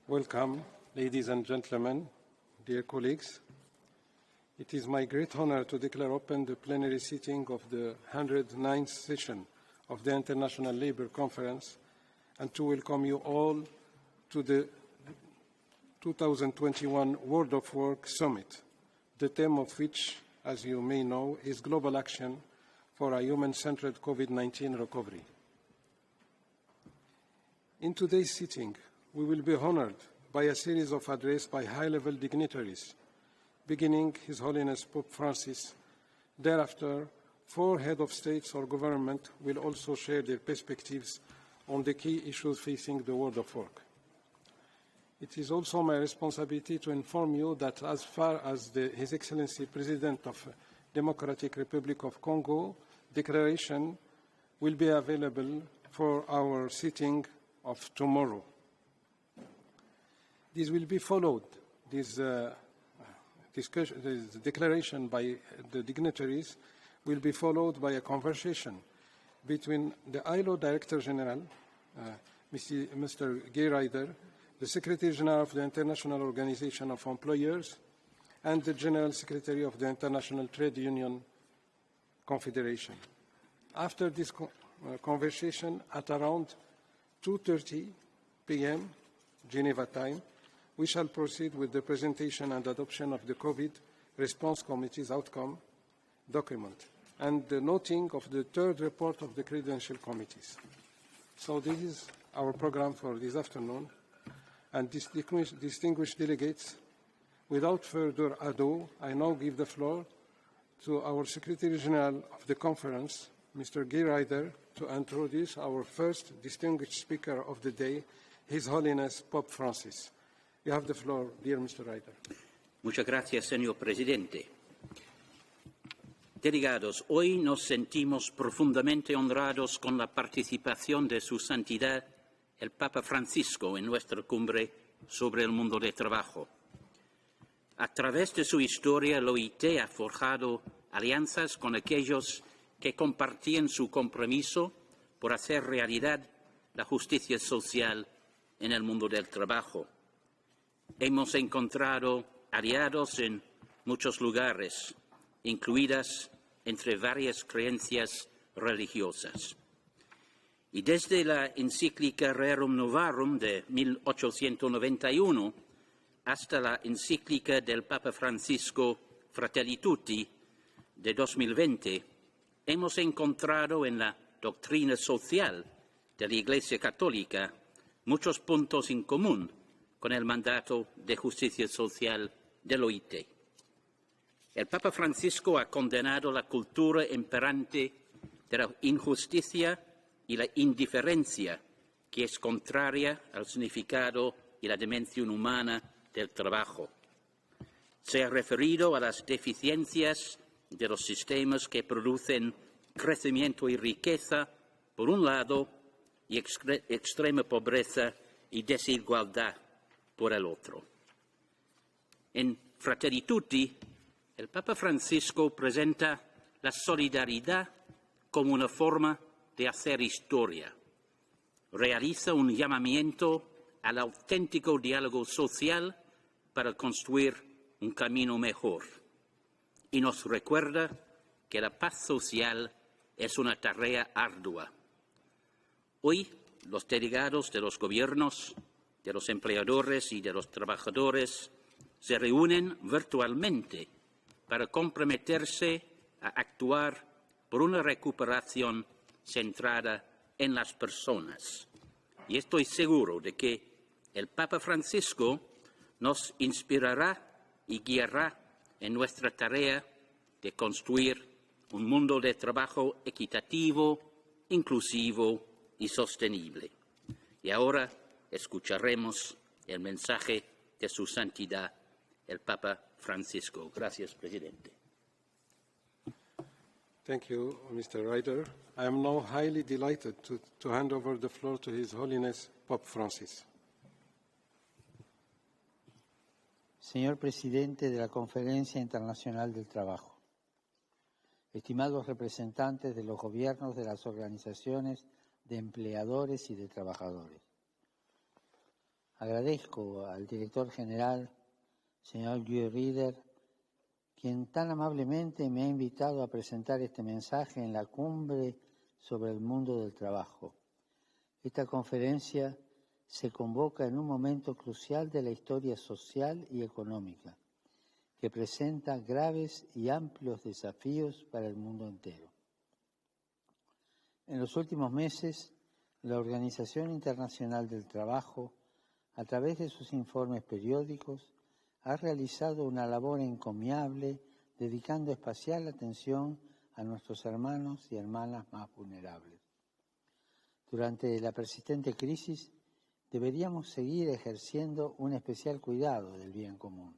Welcome, ladies and gentlemen, dear colleagues. It is my great honor to declare open the plenary sitting of the 109th session of the International Labour Conference and to welcome you all to the 2021 World of Work Summit, the theme of which, as you may know, is Global Action for a Human-Centered COVID-19 Recovery. In today's sitting, we will be honored by a series of addresses by high-level dignitaries, beginning His Holiness Pope Francis. Thereafter, 4 heads of states or government will also share their perspectives on the key issues facing the world of work. It is also my responsibility to inform you that as far as His Excellency President of Democratic Republic of Congo declaration will be available for our sitting of tomorrow. This will be followed, this declaration by the dignitaries will be followed by a conversation between the ILO Director General, Mr. Guy Ryder, the Secretary General of the International Organization of Employers, and the General Secretary of the International Trade Union Confederation. After this conversation, at around 2:30 p.m. Geneva time, we shall proceed with the presentation and adoption of the COVID Response Committee's outcome document and the noting of the 3rd report of the Credential Committees. So this is our program for this afternoon. And distinguished delegates, without further ado, I now give the floor to our Secretary General of the Conference, Mr. Guy Ryder, to introduce our first distinguished speaker of the day, His Holiness Pope Francis. You have the floor, dear Mr. Ryder. Muchas gracias, señor presidente. Delegados, hoy nos sentimos profundamente honrados con la participación de Su Santidad, el Papa Francisco, en nuestra cumbre sobre el mundo del trabajo. A través de su historia, el OIT ha forjado alianzas con aquellos que compartían su compromiso por hacer realidad la justicia social en el mundo del trabajo. Hemos encontrado aliados en muchos lugares, incluidas entre varias creencias religiosas. Y desde la encíclica Rerum Novarum de 1891 hasta la encíclica del Papa Francisco Fratelli Tutti de 2020, hemos encontrado en la doctrina social de la Iglesia Católica muchos puntos en común con el mandato de justicia social del OIT. El Papa Francisco ha condenado la cultura imperante de la injusticia y la indiferencia, que es contraria al significado y la dimensión humana del trabajo. Se ha referido a las deficiencias de los sistemas que producen crecimiento y riqueza, por un lado, y extrema pobreza y desigualdad, por el otro. En Fratelli Tutti, el Papa Francisco presenta la solidaridad como una forma de hacer historia. Realiza un llamamiento al auténtico diálogo social para construir un camino mejor. Y nos recuerda que la paz social es una tarea ardua. Hoy, los delegados de los gobiernos, de los empleadores y de los trabajadores se reúnen virtualmente para comprometerse a actuar por una recuperación centrada en las personas. Y estoy seguro de que el Papa Francisco nos inspirará y guiará en nuestra tarea de construir un mundo de trabajo equitativo, inclusivo y sostenible. Y ahora escucharemos el mensaje de Su Santidad, el Papa Francisco. Gracias, Presidente. Thank you, Mr. Ryder. I am now highly delighted to hand over the floor to His Holiness Pope Francis. Señor Presidente de la Conferencia Internacional del Trabajo, estimados representantes de los gobiernos de las organizaciones de empleadores y de trabajadores, Agradezco al director general, señor Guy Ryder, quien tan amablemente me ha invitado a presentar este mensaje en la cumbre sobre el mundo del trabajo. Esta conferencia se convoca en un momento crucial de la historia social y económica, que presenta graves y amplios desafíos para el mundo entero. En los últimos meses, la Organización Internacional del Trabajo, a través de sus informes periódicos, ha realizado una labor encomiable dedicando especial atención a nuestros hermanos y hermanas más vulnerables. Durante la persistente crisis, deberíamos seguir ejerciendo un especial cuidado del bien común.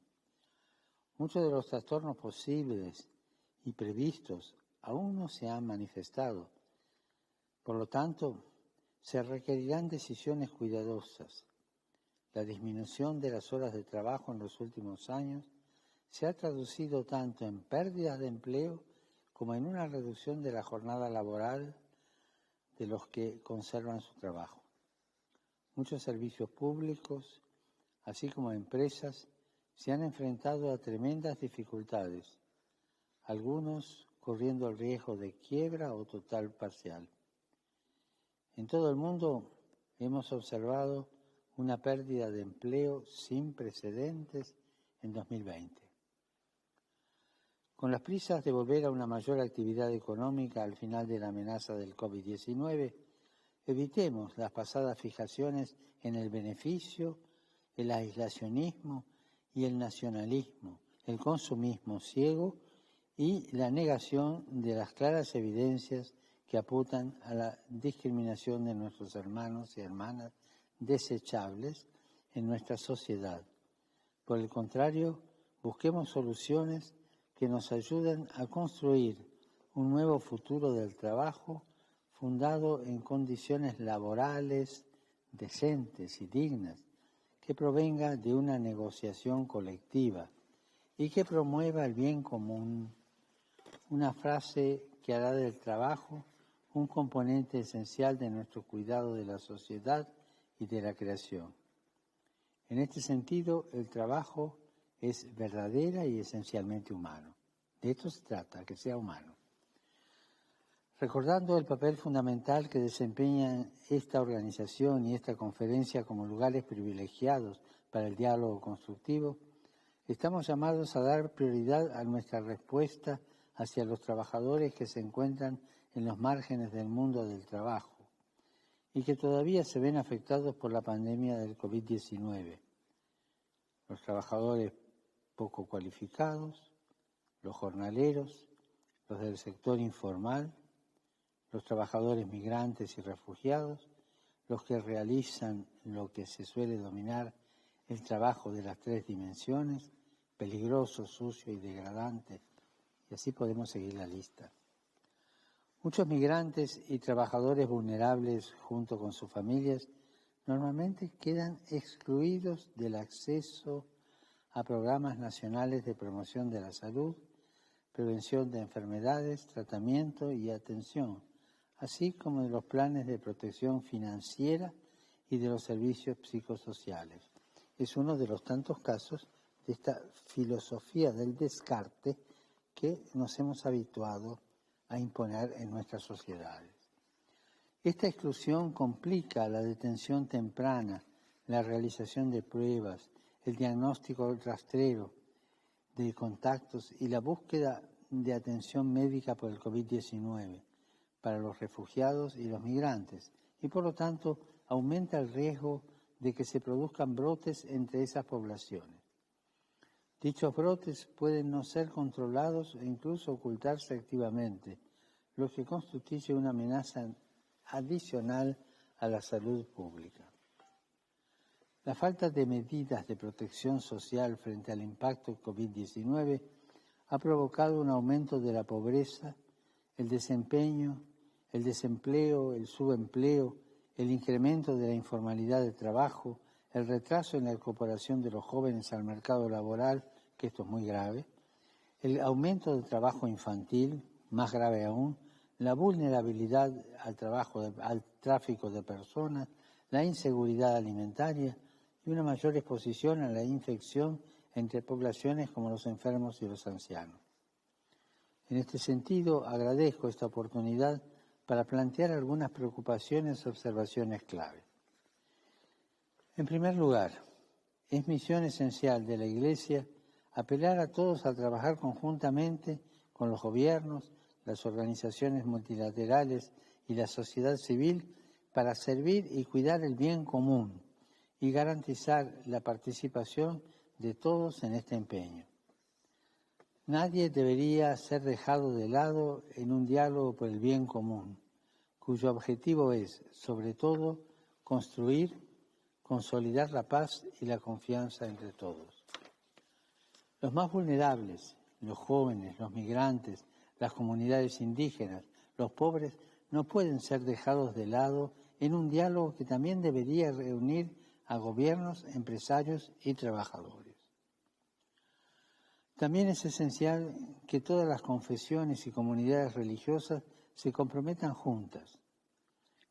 Muchos de los trastornos posibles y previstos aún no se han manifestado. Por lo tanto, se requerirán decisiones cuidadosas. La disminución de las horas de trabajo en los últimos años se ha traducido tanto en pérdidas de empleo como en una reducción de la jornada laboral de los que conservan su trabajo. Muchos servicios públicos, así como empresas, se han enfrentado a tremendas dificultades, algunos corriendo el riesgo de quiebra o total parcial. En todo el mundo hemos observado una pérdida de empleo sin precedentes en 2020. Con las prisas de volver a una mayor actividad económica al final de la amenaza del COVID-19, evitemos las pasadas fijaciones en el beneficio, el aislacionismo y el nacionalismo, el consumismo ciego y la negación de las claras evidencias que apuntan a la discriminación de nuestros hermanos y hermanas desechables en nuestra sociedad. Por el contrario, busquemos soluciones que nos ayuden a construir un nuevo futuro del trabajo fundado en condiciones laborales decentes y dignas, que provenga de una negociación colectiva y que promueva el bien común, una frase que hará del trabajo un componente esencial de nuestro cuidado de la sociedad y de la creación. En este sentido, el trabajo es verdadera y esencialmente humano. De esto se trata, que sea humano. Recordando el papel fundamental que desempeña esta organización y esta conferencia como lugares privilegiados para el diálogo constructivo, estamos llamados a dar prioridad a nuestra respuesta hacia los trabajadores que se encuentran en los márgenes del mundo del trabajo y que todavía se ven afectados por la pandemia del COVID-19. Los trabajadores poco cualificados, los jornaleros, los del sector informal, los trabajadores migrantes y refugiados, los que realizan lo que se suele denominar el trabajo de las tres dimensiones, peligroso, sucio y degradante, y así podemos seguir la lista. Muchos migrantes y trabajadores vulnerables, junto con sus familias, normalmente quedan excluidos del acceso a programas nacionales de promoción de la salud, prevención de enfermedades, tratamiento y atención, así como de los planes de protección financiera y de los servicios psicosociales. Es uno de los tantos casos de esta filosofía del descarte que nos hemos habituado a imponer en nuestras sociedades. Esta exclusión complica la detención temprana, la realización de pruebas, el diagnóstico rastrero de contactos y la búsqueda de atención médica por el COVID-19 para los refugiados y los migrantes, y por lo tanto aumenta el riesgo de que se produzcan brotes entre esas poblaciones. Dichos brotes pueden no ser controlados e incluso ocultarse activamente, lo que constituye una amenaza adicional a la salud pública. La falta de medidas de protección social frente al impacto COVID-19 ha provocado un aumento de la pobreza, el desempeño, el desempleo, el subempleo, el incremento de la informalidad de trabajo, el retraso en la incorporación de los jóvenes al mercado laboral, que esto es muy grave, el aumento del trabajo infantil, más grave aún, la vulnerabilidad al tráfico de personas, la inseguridad alimentaria y y una mayor exposición a la infección entre poblaciones como los enfermos y los ancianos. En este sentido, agradezco esta oportunidad para plantear algunas preocupaciones y observaciones clave. En primer lugar, es misión esencial de la Iglesia apelar a todos a trabajar conjuntamente con los gobiernos, las organizaciones multilaterales y la sociedad civil para servir y cuidar el bien común y garantizar la participación de todos en este empeño. Nadie debería ser dejado de lado en un diálogo por el bien común, cuyo objetivo es, sobre todo, construir, consolidar la paz y la confianza entre todos. Los más vulnerables, los jóvenes, los migrantes, las comunidades indígenas, los pobres, no pueden ser dejados de lado en un diálogo que también debería reunir a gobiernos, empresarios y trabajadores. También es esencial que todas las confesiones y comunidades religiosas se comprometan juntas.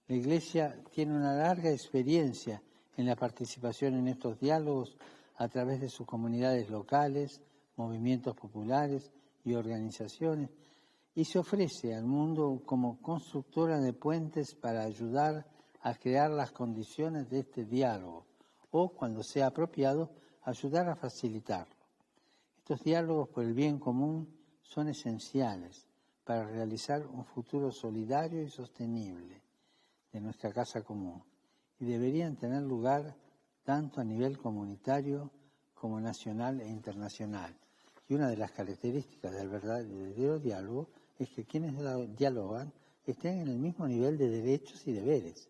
La Iglesia tiene una larga experiencia en la participación en estos diálogos a través de sus comunidades locales, movimientos populares y organizaciones, y se ofrece al mundo como constructora de puentes para ayudar a crear las condiciones de este diálogo o, cuando sea apropiado, ayudar a facilitarlo. Estos diálogos por el bien común son esenciales para realizar un futuro solidario y sostenible de nuestra casa común y deberían tener lugar tanto a nivel comunitario como nacional e internacional. Y una de las características del verdadero diálogo es que quienes dialogan estén en el mismo nivel de derechos y deberes.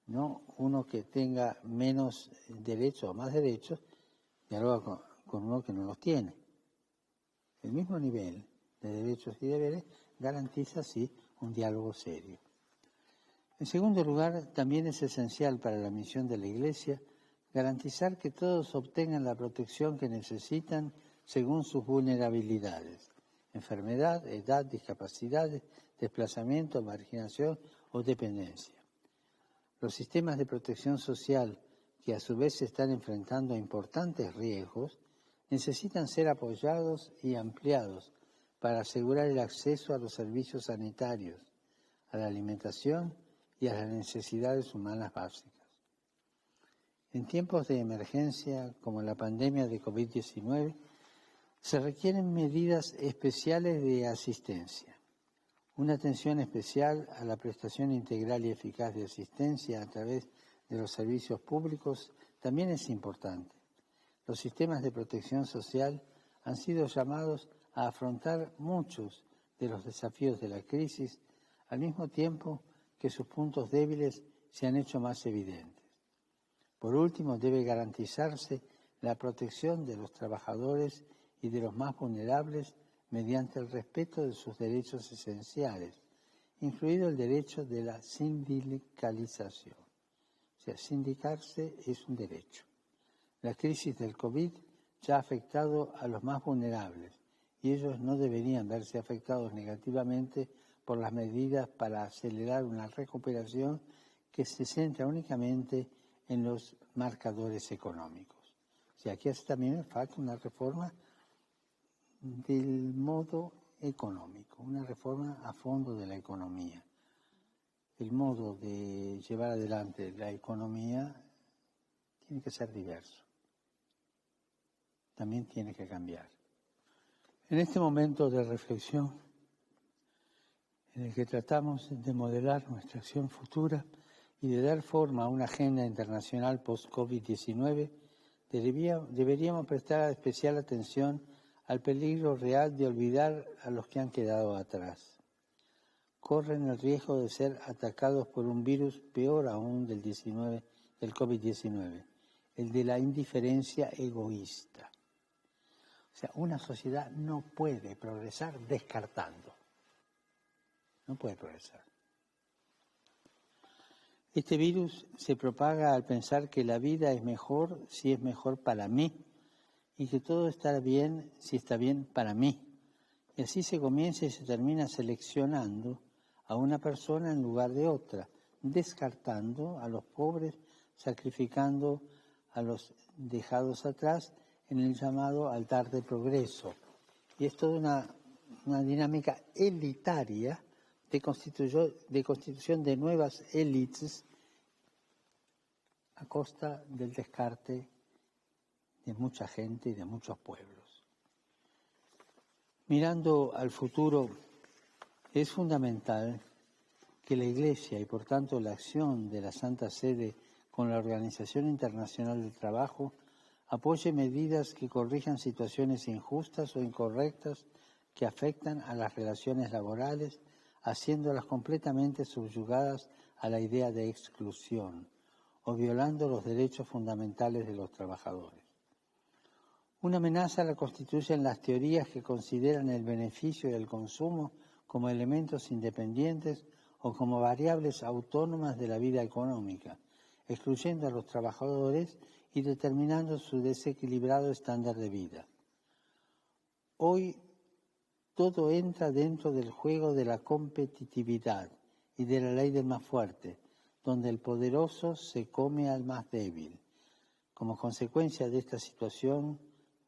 No uno que tenga menos derechos o más derechos dialoga con uno que no los tiene. El mismo nivel de derechos y deberes garantiza así un diálogo serio. En segundo lugar, también es esencial para la misión de la Iglesia garantizar que todos obtengan la protección que necesitan según sus vulnerabilidades: enfermedad, edad, discapacidades, desplazamiento, marginación o dependencia. Los sistemas de protección social, que a su vez se están enfrentando a importantes riesgos, necesitan ser apoyados y ampliados para asegurar el acceso a los servicios sanitarios, a la alimentación y a las necesidades humanas básicas. En tiempos de emergencia como la pandemia de COVID-19, se requieren medidas especiales de asistencia. Una atención especial a la prestación integral y eficaz de asistencia a través de los servicios públicos también es importante. Los sistemas de protección social han sido llamados a afrontar muchos de los desafíos de la crisis, al mismo tiempo que sus puntos débiles se han hecho más evidentes. Por último, debe garantizarse la protección de los trabajadores y de los más vulnerables mediante el respeto de sus derechos esenciales, incluido el derecho de la sindicalización. O sea, sindicarse es un derecho. La crisis del COVID ya ha afectado a los más vulnerables y ellos no deberían verse afectados negativamente por las medidas para acelerar una recuperación que se centra únicamente en los marcadores económicos. O sea, aquí hace también falta una reforma del modo económico, una reforma a fondo de la economía. El modo de llevar adelante la economía tiene que ser diverso. También tiene que cambiar. En este momento de reflexión, en el que tratamos de modelar nuestra acción futura y de dar forma a una agenda internacional post-COVID-19, deberíamos prestar especial atención al peligro real de olvidar a los que han quedado atrás. Corren el riesgo de ser atacados por un virus peor aún del COVID-19, el de la indiferencia egoísta. O sea, una sociedad no puede progresar descartando. No puede progresar. Este virus se propaga al pensar que la vida es mejor si es mejor para mí y que todo estará bien si está bien para mí. Y así se comienza y se termina seleccionando a una persona en lugar de otra, descartando a los pobres sacrificando a los dejados atrás en el llamado altar de progreso. Y es toda una dinámica elitaria de constitución de nuevas élites a costa del descarte de mucha gente y de muchos pueblos. Mirando al futuro, es fundamental que la Iglesia y por tanto la acción de la Santa Sede con la Organización Internacional del Trabajo apoye medidas que corrijan situaciones injustas o incorrectas que afectan a las relaciones laborales, haciéndolas completamente subyugadas a la idea de exclusión o violando los derechos fundamentales de los trabajadores. Una amenaza la constituyen las teorías que consideran el beneficio y el consumo como elementos independientes o como variables autónomas de la vida económica, excluyendo a los trabajadores y determinando su desequilibrado estándar de vida. Hoy todo entra dentro del juego de la competitividad y de la ley del más fuerte, donde el poderoso se come al más débil. Como consecuencia de esta situación,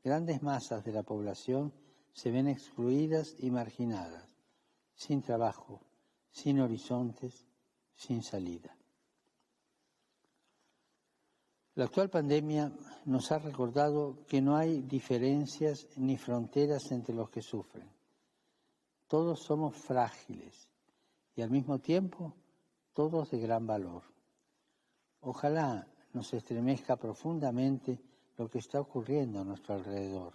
grandes masas de la población se ven excluidas y marginadas, sin trabajo, sin horizontes, sin salida. La actual pandemia nos ha recordado que no hay diferencias ni fronteras entre los que sufren. Todos somos frágiles y al mismo tiempo todos de gran valor. Ojalá nos estremezca profundamente lo que está ocurriendo a nuestro alrededor.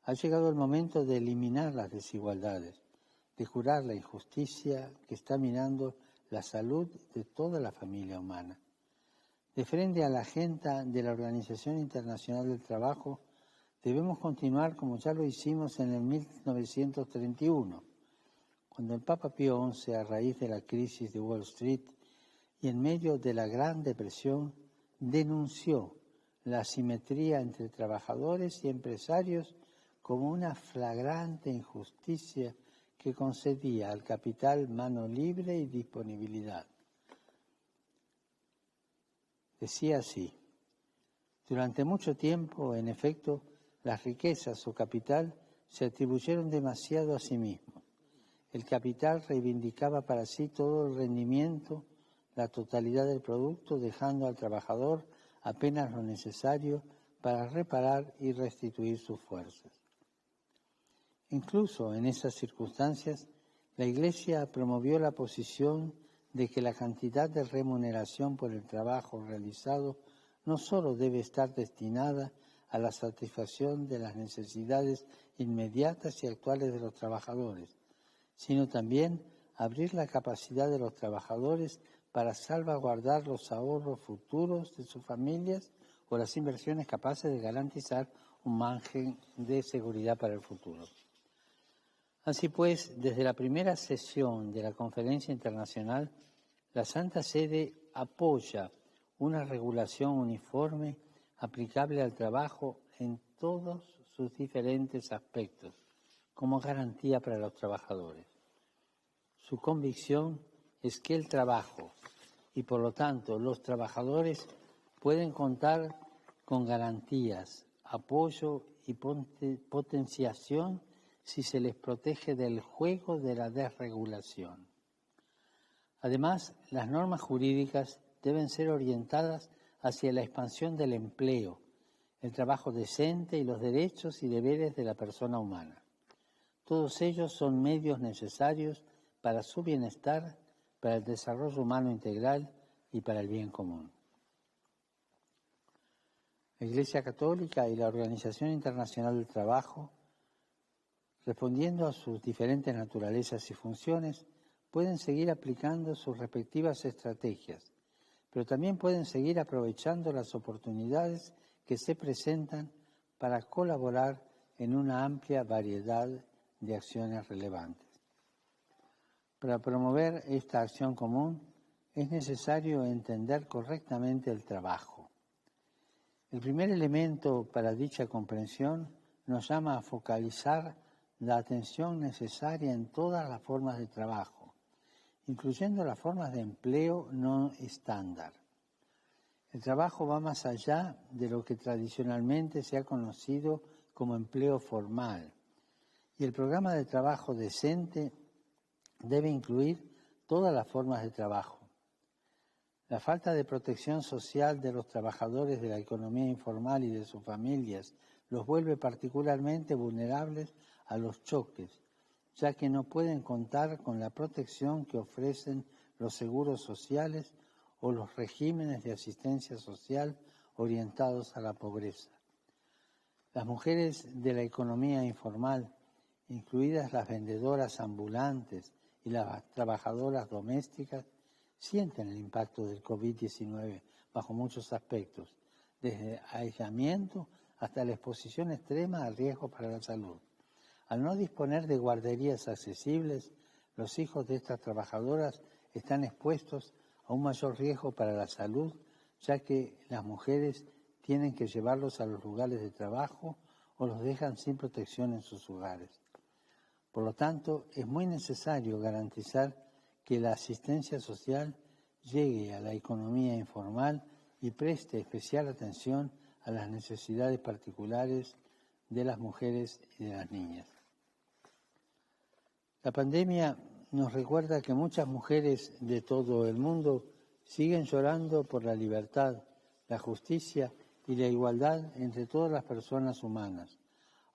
Ha llegado el momento de eliminar las desigualdades, de curar la injusticia que está minando la salud de toda la familia humana. De frente a la agenda de la Organización Internacional del Trabajo, debemos continuar como ya lo hicimos en el 1931, cuando el Papa Pío XI, a raíz de la crisis de Wall Street y en medio de la Gran Depresión, denunció la asimetría entre trabajadores y empresarios como una flagrante injusticia que concedía al capital mano libre y disponibilidad. Decía así: durante mucho tiempo, en efecto, las riquezas o capital se atribuyeron demasiado a sí mismos. El capital reivindicaba para sí todo el rendimiento, la totalidad del producto, dejando al trabajador apenas lo necesario para reparar y restituir sus fuerzas. Incluso en esas circunstancias, la Iglesia promovió la posición de que la cantidad de remuneración por el trabajo realizado no solo debe estar destinada a la satisfacción de las necesidades inmediatas y actuales de los trabajadores, sino también abrir la capacidad de los trabajadores para salvaguardar los ahorros futuros de sus familias o las inversiones capaces de garantizar un margen de seguridad para el futuro. Así pues, desde la primera sesión de la Conferencia Internacional, la Santa Sede apoya una regulación uniforme aplicable al trabajo en todos sus diferentes aspectos, como garantía para los trabajadores. Su convicción es que el trabajo y, por lo tanto, los trabajadores pueden contar con garantías, apoyo y potenciación si se les protege del juego de la desregulación. Además, las normas jurídicas deben ser orientadas hacia la expansión del empleo, el trabajo decente y los derechos y deberes de la persona humana. Todos ellos son medios necesarios para su bienestar, para el desarrollo humano integral y para el bien común. La Iglesia Católica y la Organización Internacional del Trabajo, respondiendo a sus diferentes naturalezas y funciones, pueden seguir aplicando sus respectivas estrategias, pero también pueden seguir aprovechando las oportunidades que se presentan para colaborar en una amplia variedad de acciones relevantes. Para promover esta acción común es necesario entender correctamente el trabajo. El primer elemento para dicha comprensión nos llama a focalizar la atención necesaria en todas las formas de trabajo, incluyendo las formas de empleo no estándar. El trabajo va más allá de lo que tradicionalmente se ha conocido como empleo formal, y el programa de trabajo decente debe incluir todas las formas de trabajo. La falta de protección social de los trabajadores de la economía informal y de sus familias los vuelve particularmente vulnerables a los choques, ya que no pueden contar con la protección que ofrecen los seguros sociales o los regímenes de asistencia social orientados a la pobreza. Las mujeres de la economía informal, incluidas las vendedoras ambulantes y las trabajadoras domésticas, sienten el impacto del COVID-19 bajo muchos aspectos, desde aislamiento hasta la exposición extrema al riesgo para la salud. Al no disponer de guarderías accesibles, los hijos de estas trabajadoras están expuestos a un mayor riesgo para la salud, ya que las mujeres tienen que llevarlos a los lugares de trabajo o los dejan sin protección en sus hogares. Por lo tanto, es muy necesario garantizar que la asistencia social llegue a la economía informal y preste especial atención a las necesidades particulares de las mujeres y de las niñas. La pandemia nos recuerda que muchas mujeres de todo el mundo siguen llorando por la libertad, la justicia y la igualdad entre todas las personas humanas.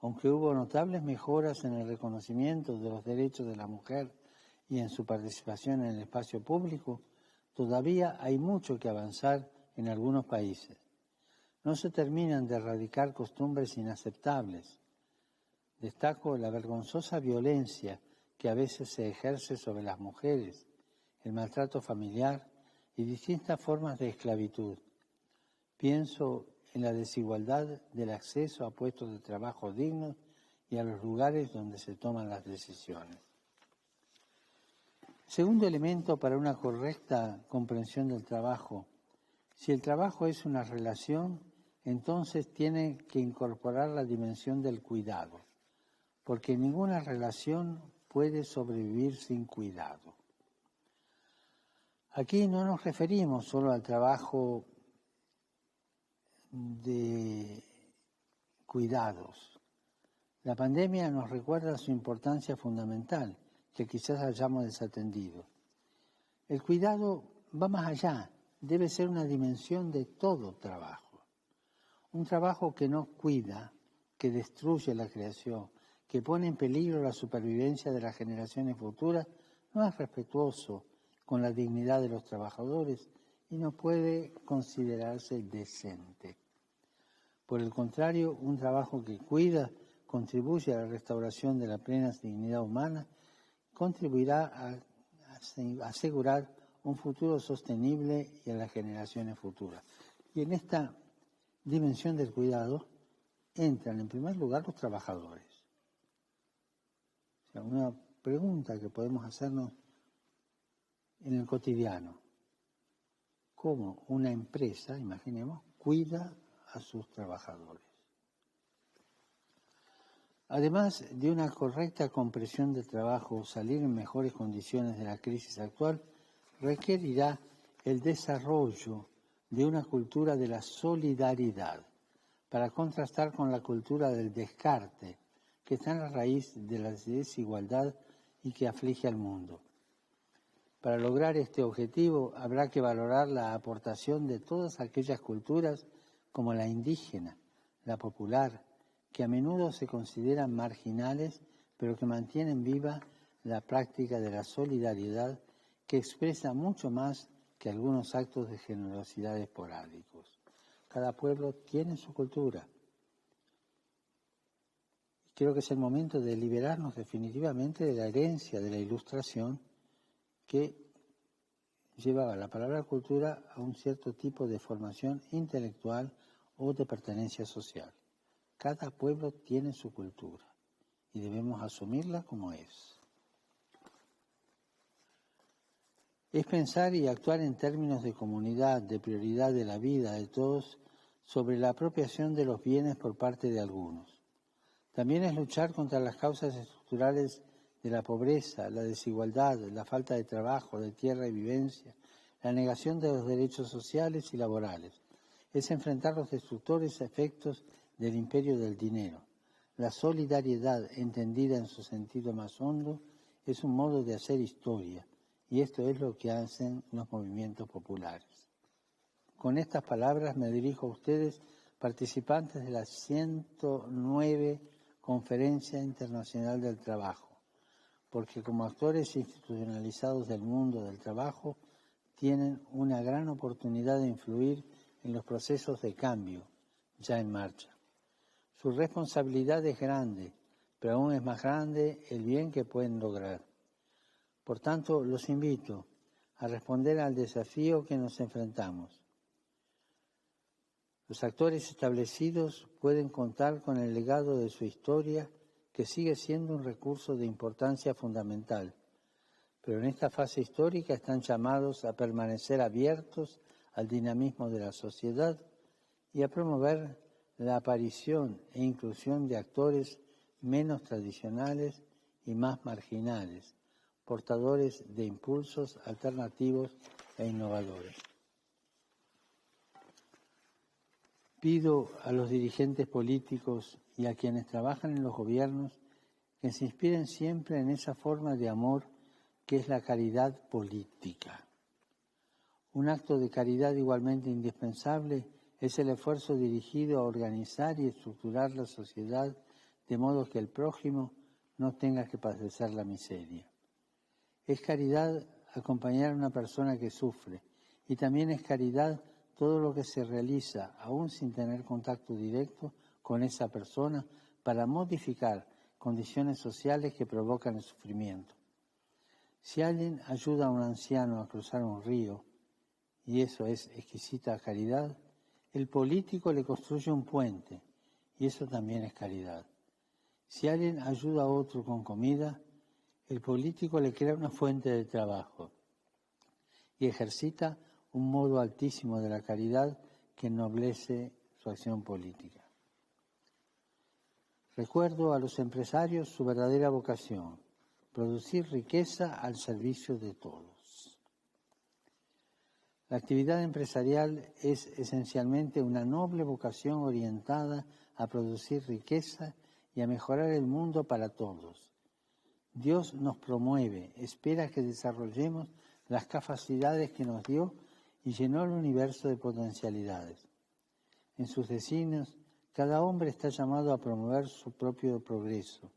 Aunque hubo notables mejoras en el reconocimiento de los derechos de la mujer y en su participación en el espacio público, todavía hay mucho que avanzar en algunos países. No se terminan de erradicar costumbres inaceptables. Destaco la vergonzosa violencia que a veces se ejerce sobre las mujeres, el maltrato familiar y distintas formas de esclavitud. Pienso en la desigualdad del acceso a puestos de trabajo dignos y a los lugares donde se toman las decisiones. Segundo elemento para una correcta comprensión del trabajo. Si el trabajo es una relación, entonces tiene que incorporar la dimensión del cuidado, porque ninguna relación puede sobrevivir sin cuidado. Aquí no nos referimos solo al trabajo de cuidados. La pandemia nos recuerda su importancia fundamental, que quizás hayamos desatendido. El cuidado va más allá, debe ser una dimensión de todo trabajo. Un trabajo que no cuida, que destruye la creación, que pone en peligro la supervivencia de las generaciones futuras, no es respetuoso con la dignidad de los trabajadores y no puede considerarse decente. Por el contrario, un trabajo que cuida contribuye a la restauración de la plena dignidad humana, contribuirá a asegurar un futuro sostenible y a las generaciones futuras. Y en esta dimensión del cuidado entran en primer lugar los trabajadores. O sea, una pregunta que podemos hacernos en el cotidiano. ¿Cómo una empresa, imaginemos, cuida a sus trabajadores? Además de una correcta comprensión del trabajo, salir en mejores condiciones de la crisis actual requerirá el desarrollo de una cultura de la solidaridad para contrastar con la cultura del descarte que está en la raíz de la desigualdad y que aflige al mundo. Para lograr este objetivo habrá que valorar la aportación de todas aquellas culturas como la indígena, la popular, que a menudo se consideran marginales, pero que mantienen viva la práctica de la solidaridad, que expresa mucho más que algunos actos de generosidad esporádicos. Cada pueblo tiene su cultura. Creo que es el momento de liberarnos definitivamente de la herencia de la Ilustración que llevaba la palabra cultura a un cierto tipo de formación intelectual o de pertenencia social. Cada pueblo tiene su cultura y debemos asumirla como es. Es pensar y actuar en términos de comunidad, de prioridad de la vida de todos, sobre la apropiación de los bienes por parte de algunos. También es luchar contra las causas estructurales de la pobreza, la desigualdad, la falta de trabajo, de tierra y vivencia, la negación de los derechos sociales y laborales. Es enfrentar los destructores efectos del imperio del dinero. La solidaridad, entendida en su sentido más hondo, es un modo de hacer historia, y esto es lo que hacen los movimientos populares. Con estas palabras me dirijo a ustedes, participantes de la 109 Conferencia Internacional del Trabajo, porque como actores institucionalizados del mundo del trabajo, tienen una gran oportunidad de influir en los procesos de cambio ya en marcha. Su responsabilidad es grande, pero aún es más grande el bien que pueden lograr. Por tanto, los invito a responder al desafío que nos enfrentamos. Los actores establecidos pueden contar con el legado de su historia, que sigue siendo un recurso de importancia fundamental, pero en esta fase histórica están llamados a permanecer abiertos al dinamismo de la sociedad y a promover la aparición e inclusión de actores menos tradicionales y más marginales, portadores de impulsos alternativos e innovadores. Pido a los dirigentes políticos y a quienes trabajan en los gobiernos que se inspiren siempre en esa forma de amor que es la caridad política. Un acto de caridad igualmente indispensable es el esfuerzo dirigido a organizar y estructurar la sociedad de modo que el prójimo no tenga que padecer la miseria. Es caridad acompañar a una persona que sufre, y también es caridad todo lo que se realiza, aún sin tener contacto directo con esa persona, para modificar condiciones sociales que provocan el sufrimiento. Si alguien ayuda a un anciano a cruzar un río, y eso es exquisita caridad, el político le construye un puente, y eso también es caridad. Si alguien ayuda a otro con comida, el político le crea una fuente de trabajo y ejercita un modo altísimo de la caridad que ennoblece su acción política. Recuerdo a los empresarios su verdadera vocación: producir riqueza al servicio de todos. La actividad empresarial es esencialmente una noble vocación orientada a producir riqueza y a mejorar el mundo para todos. Dios nos promueve, espera que desarrollemos las capacidades que nos dio y llenó el universo de potencialidades. En sus designios, cada hombre está llamado a promover su propio progreso,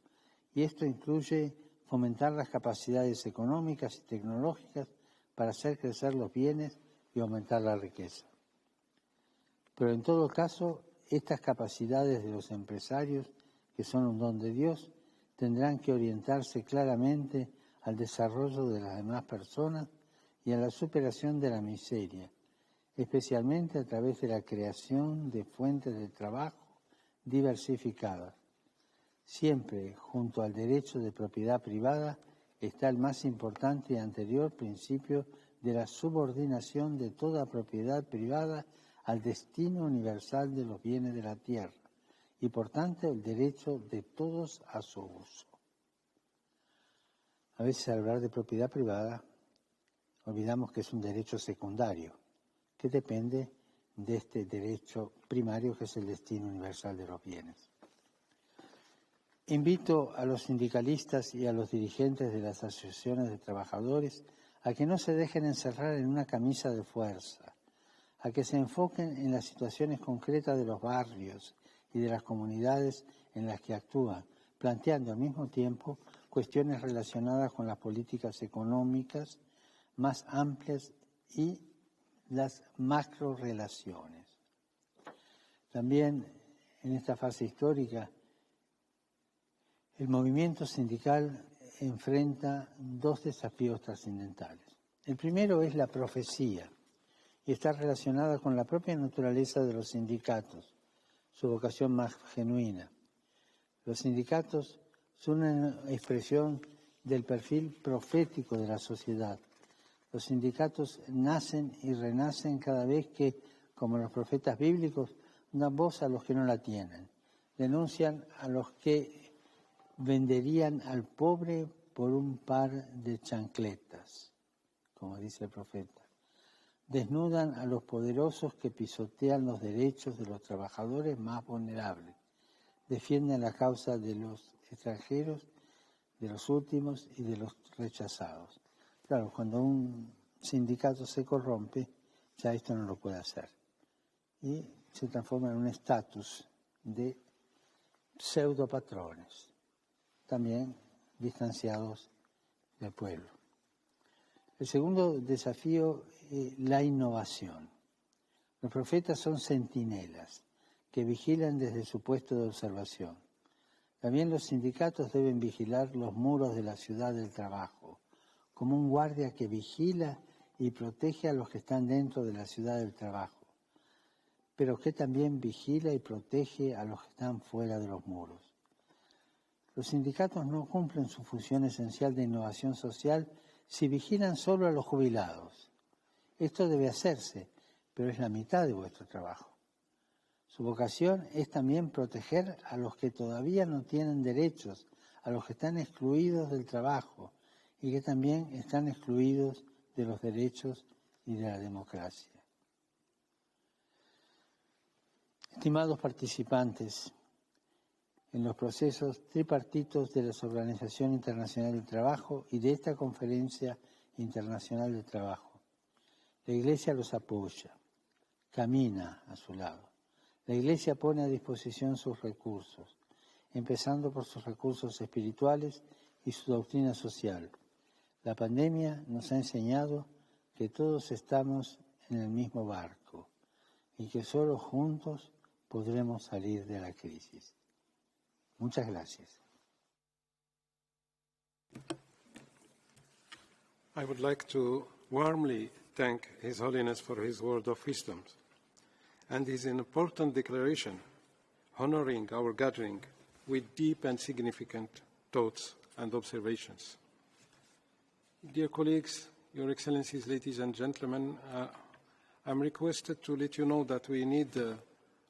y esto incluye fomentar las capacidades económicas y tecnológicas para hacer crecer los bienes y aumentar la riqueza. Pero en todo caso, estas capacidades de los empresarios, que son un don de Dios, tendrán que orientarse claramente al desarrollo de las demás personas y a la superación de la miseria, especialmente a través de la creación de fuentes de trabajo diversificadas. Siempre, junto al derecho de propiedad privada, está el más importante y anterior principio de la subordinación de toda propiedad privada al destino universal de los bienes de la tierra, y por tanto el derecho de todos a su uso. A veces al hablar de propiedad privada olvidamos que es un derecho secundario, que depende de este derecho primario que es el destino universal de los bienes. Invito a los sindicalistas y a los dirigentes de las asociaciones de trabajadores a que no se dejen encerrar en una camisa de fuerza, a que se enfoquen en las situaciones concretas de los barrios y de las comunidades en las que actúan, planteando al mismo tiempo cuestiones relacionadas con las políticas económicas más amplias y las macrorelaciones. También en esta fase histórica, el movimiento sindical enfrenta dos desafíos trascendentales. El primero es la profecía, y está relacionada con la propia naturaleza de los sindicatos, su vocación más genuina. Los sindicatos son una expresión del perfil profético de la sociedad. Los sindicatos nacen y renacen cada vez que, como los profetas bíblicos, dan voz a los que no la tienen, denuncian a los que venderían al pobre por un par de chancletas, como dice el profeta. desnudan a los poderosos que pisotean los derechos de los trabajadores más vulnerables, defienden la causa de los extranjeros, de los últimos y de los rechazados. Claro, cuando un sindicato se corrompe, ya esto no lo puede hacer. Y se transforma en un estatus de pseudopatrones, también distanciados del pueblo. El segundo desafío es la innovación. Los profetas son centinelas que vigilan desde su puesto de observación. También los sindicatos deben vigilar los muros de la ciudad del trabajo, como un guardia que vigila y protege a los que están dentro de la ciudad del trabajo, pero que también vigila y protege a los que están fuera de los muros. Los sindicatos no cumplen su función esencial de innovación social si vigilan solo a los jubilados. Esto debe hacerse, pero es la mitad de vuestro trabajo. Su vocación es también proteger a los que todavía no tienen derechos, a los que están excluidos del trabajo y que también están excluidos de los derechos y de la democracia. Estimados participantes en los procesos tripartitos de la Organización Internacional del Trabajo y de esta Conferencia Internacional del Trabajo, la Iglesia los apoya, camina a su lado. La Iglesia pone a disposición sus recursos, empezando por sus recursos espirituales y su doctrina social. La pandemia nos ha enseñado que todos estamos en el mismo barco y que solo juntos podremos salir de la crisis. Muchas gracias. I would like to warmly thank His Holiness for his word of wisdom and his important declaration honoring our gathering with deep and significant thoughts and observations. Dear colleagues, Your Excellencies, ladies and gentlemen, I'm requested to let you know that we need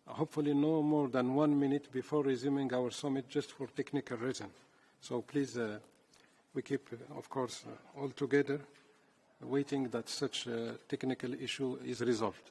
hopefully no more than 1 minute before resuming our summit just for technical reason. So please, we keep, of course, all together, waiting that such a technical issue is resolved.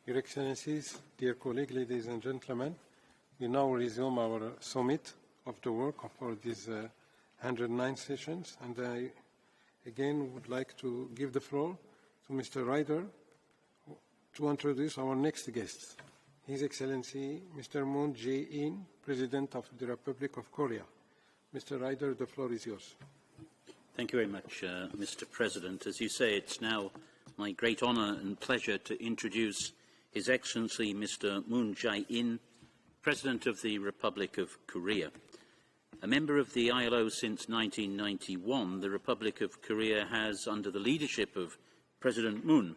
Your Excellencies, dear colleagues, ladies and gentlemen, we now resume our summit of the work for these 109 sessions, and I again would like to give the floor to Mr. Ryder to introduce our next guest, His Excellency Mr. Moon Jae-in, President of the Republic of Korea. Mr. Ryder, the floor is yours. Thank you very much, Mr. President. As you say, it's now my great honour and pleasure to introduce His Excellency Mr. Moon Jae-in, President of the Republic of Korea. A member of the ILO since 1991, the Republic of Korea has, under the leadership of President Moon,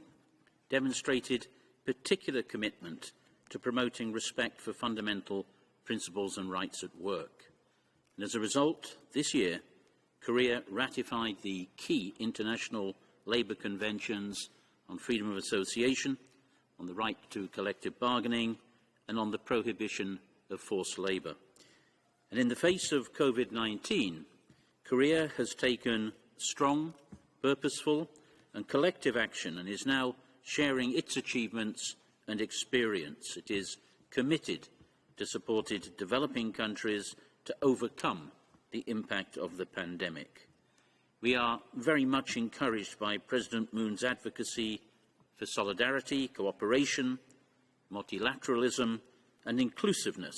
demonstrated particular commitment to promoting respect for fundamental principles and rights at work. And as a result, this year, Korea ratified the key international labour conventions on freedom of association, on the right to collective bargaining, and on the prohibition of forced labour. And in the face of COVID-19, Korea has taken strong, purposeful and collective action and is now sharing its achievements and experience. It is committed to supporting developing countries to overcome the impact of the pandemic. We are very much encouraged by President Moon's advocacy for solidarity, cooperation, multilateralism and inclusiveness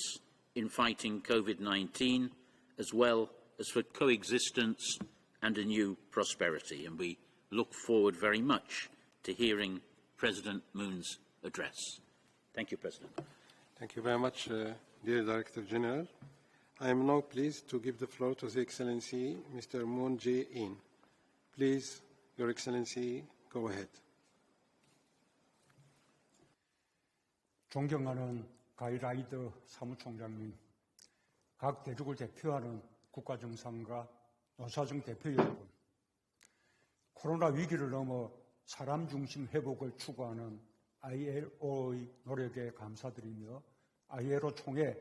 in fighting COVID-19, as well as for coexistence and a new prosperity. And we look forward very much to hearing President Moon's address. Thank you, President. Thank you very much, dear Director General. I am now pleased to give the floor to His Excellency Mr. Moon Jae-in. Please, Your Excellency, go ahead. 존경하는 가이라이더 사무총장님, 각 대륙을 대표하는 국가정상과 노사정 대표 여러분, 코로나 위기를 넘어 사람 중심 회복을 추구하는 ILO의 노력에 감사드리며 ILO 총회